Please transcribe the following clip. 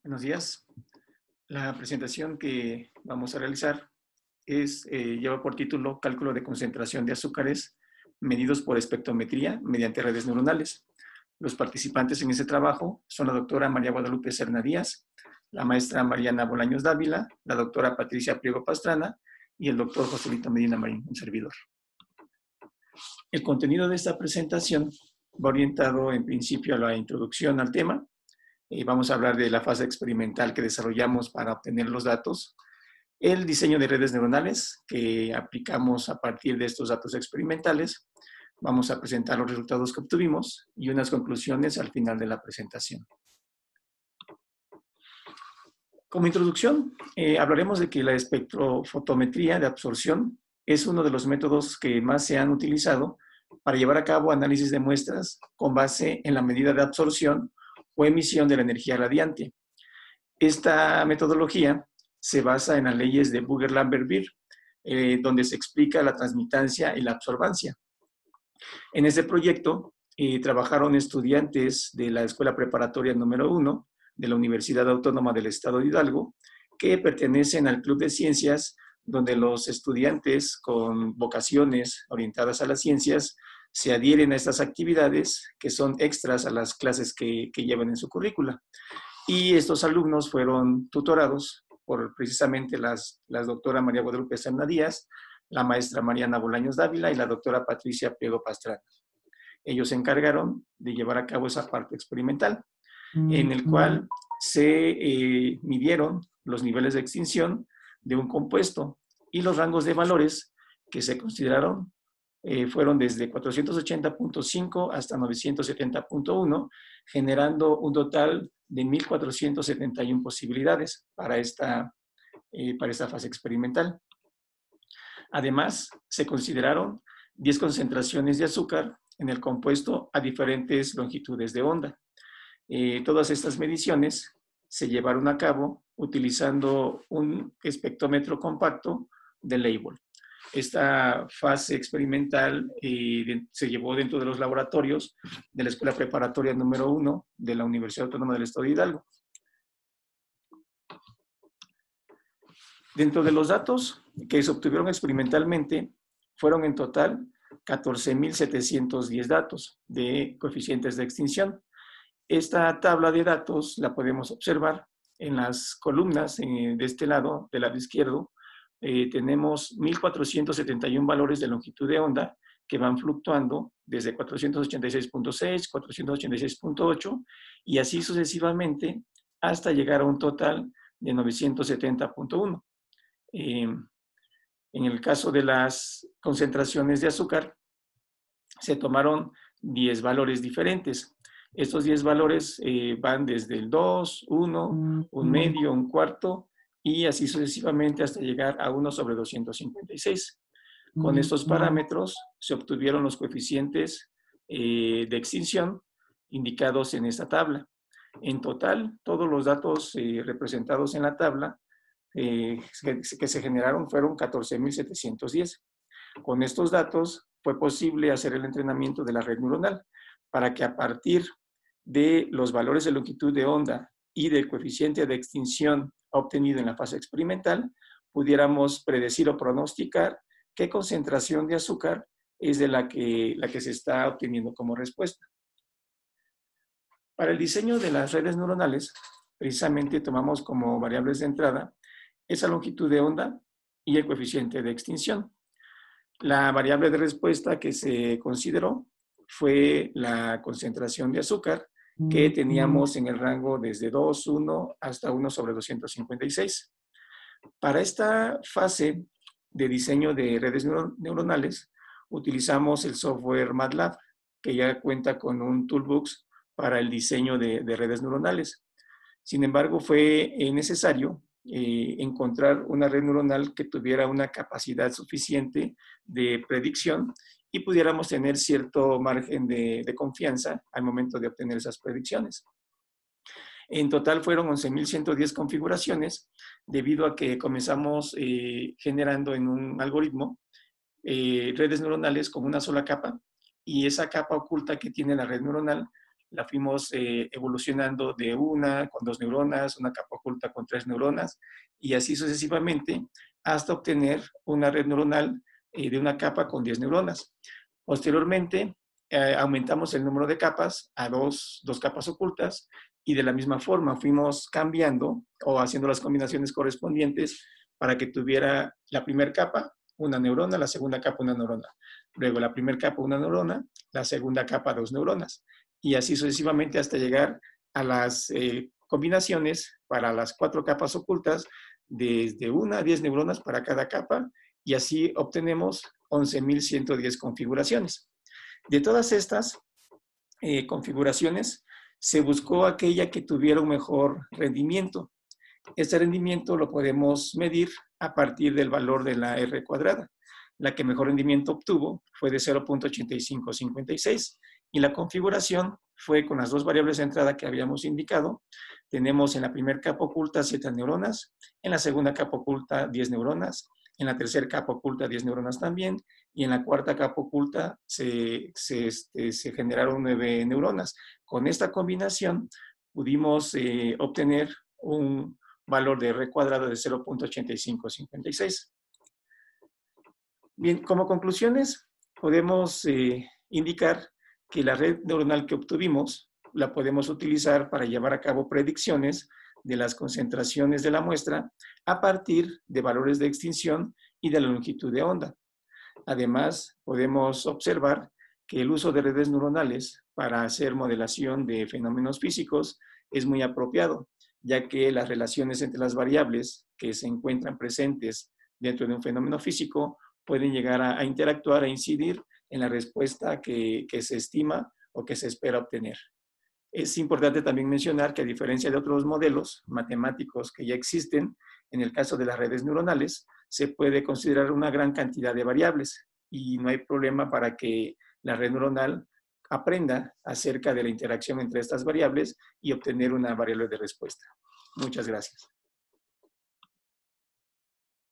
Buenos días. La presentación que vamos a realizar lleva por título Cálculo de concentración de azúcares medidos por espectrometría mediante redes neuronales. Los participantes en ese trabajo son la doctora María Guadalupe Serna Díaz, la maestra Mariana Bolaños Dávila, la doctora Patricia Priego Pastrana y el doctor Joselito Medina Marín, un servidor. El contenido de esta presentación va orientado en principio a la introducción al tema. Vamos a hablar de la fase experimental que desarrollamos para obtener los datos, el diseño de redes neuronales que aplicamos a partir de estos datos experimentales. Vamos a presentar los resultados que obtuvimos y unas conclusiones al final de la presentación. Como introducción, hablaremos de que la espectrofotometría de absorción es uno de los métodos que más se han utilizado para llevar a cabo análisis de muestras con base en la medida de absorción o emisión de la energía radiante. Esta metodología se basa en las leyes de Buger-Lambert-Beer, donde se explica la transmitancia y la absorbancia. En este proyecto trabajaron estudiantes de la Escuela Preparatoria número 1 de la Universidad Autónoma del Estado de Hidalgo, que pertenecen al Club de Ciencias, donde los estudiantes con vocaciones orientadas a las ciencias se adhieren a estas actividades que son extras a las clases que llevan en su currícula. Y estos alumnos fueron tutorados por precisamente la doctora María Guadalupe Serna Díaz, la maestra Mariana Bolaños Dávila y la doctora Patricia Priego Pastrana. Ellos se encargaron de llevar a cabo esa parte experimental, en el cual se midieron los niveles de extinción de un compuesto y los rangos de valores que se consideraron fueron desde 480.5 hasta 970.1, generando un total de 1.471 posibilidades para esta fase experimental. Además, se consideraron 10 concentraciones de azúcar en el compuesto a diferentes longitudes de onda. Todas estas mediciones se llevaron a cabo utilizando un espectrómetro compacto de Label. Esta fase experimental se llevó dentro de los laboratorios de la Escuela Preparatoria número 1 de la Universidad Autónoma del Estado de Hidalgo. Dentro de los datos que se obtuvieron experimentalmente, fueron en total 14.710 datos de coeficientes de extinción. Esta tabla de datos la podemos observar en las columnas de este lado, del lado izquierdo. Tenemos 1.471 valores de longitud de onda que van fluctuando desde 486.6, 486.8 y así sucesivamente hasta llegar a un total de 970.1. En el caso de las concentraciones de azúcar, se tomaron 10 valores diferentes. Estos 10 valores van desde el 2, 1, un medio, un cuarto, y así sucesivamente hasta llegar a 1 sobre 256. Con estos parámetros se obtuvieron los coeficientes de extinción indicados en esta tabla. En total, todos los datos representados en la tabla que se generaron fueron 14.710. Con estos datos fue posible hacer el entrenamiento de la red neuronal para que a partir de los valores de longitud de onda y del coeficiente de extinción obtenido en la fase experimental, pudiéramos predecir o pronosticar qué concentración de azúcar es de la que se está obteniendo como respuesta. Para el diseño de las redes neuronales, precisamente tomamos como variables de entrada esa longitud de onda y el coeficiente de extinción. La variable de respuesta que se consideró fue la concentración de azúcar que teníamos en el rango desde 2, 1 hasta 1 sobre 256. Para esta fase de diseño de redes neuronales, utilizamos el software MATLAB, que ya cuenta con un toolbox para el diseño de redes neuronales. Sin embargo, fue necesario encontrar una red neuronal que tuviera una capacidad suficiente de predicción y pudiéramos tener cierto margen de confianza al momento de obtener esas predicciones. En total fueron 11.110 configuraciones, debido a que comenzamos generando en un algoritmo redes neuronales con una sola capa, y esa capa oculta que tiene la red neuronal la fuimos evolucionando de una con 2 neuronas, una capa oculta con 3 neuronas, y así sucesivamente hasta obtener una red neuronal de una capa con 10 neuronas. Posteriormente, aumentamos el número de capas a dos capas ocultas, y de la misma forma fuimos cambiando o haciendo las combinaciones correspondientes para que tuviera la primera capa una neurona, la segunda capa una neurona, luego la primera capa una neurona, la segunda capa 2 neuronas, y así sucesivamente hasta llegar a las combinaciones para las 4 capas ocultas, desde 1 a 10 neuronas para cada capa, y así obtenemos 11.110 configuraciones. De todas estas configuraciones, se buscó aquella que tuviera un mejor rendimiento. Este rendimiento lo podemos medir a partir del valor de la R cuadrada. La que mejor rendimiento obtuvo fue de 0.8556 y la configuración fue con las dos variables de entrada que habíamos indicado. Tenemos en la primera capa oculta 7 neuronas, en la segunda capa oculta 10 neuronas, en la tercera capa oculta 10 neuronas también, y en la cuarta capa oculta se generaron 9 neuronas. Con esta combinación pudimos obtener un valor de R cuadrado de 0.8556. Bien, como conclusiones, podemos indicar que la red neuronal que obtuvimos la podemos utilizar para llevar a cabo predicciones de las concentraciones de la muestra a partir de valores de extinción y de la longitud de onda. Además, podemos observar que el uso de redes neuronales para hacer modelación de fenómenos físicos es muy apropiado, ya que las relaciones entre las variables que se encuentran presentes dentro de un fenómeno físico pueden llegar a interactuar e incidir en la respuesta que se estima o que se espera obtener. Es importante también mencionar que a diferencia de otros modelos matemáticos que ya existen, en el caso de las redes neuronales, se puede considerar una gran cantidad de variables y no hay problema para que la red neuronal aprenda acerca de la interacción entre estas variables y obtener una variable de respuesta. Muchas gracias.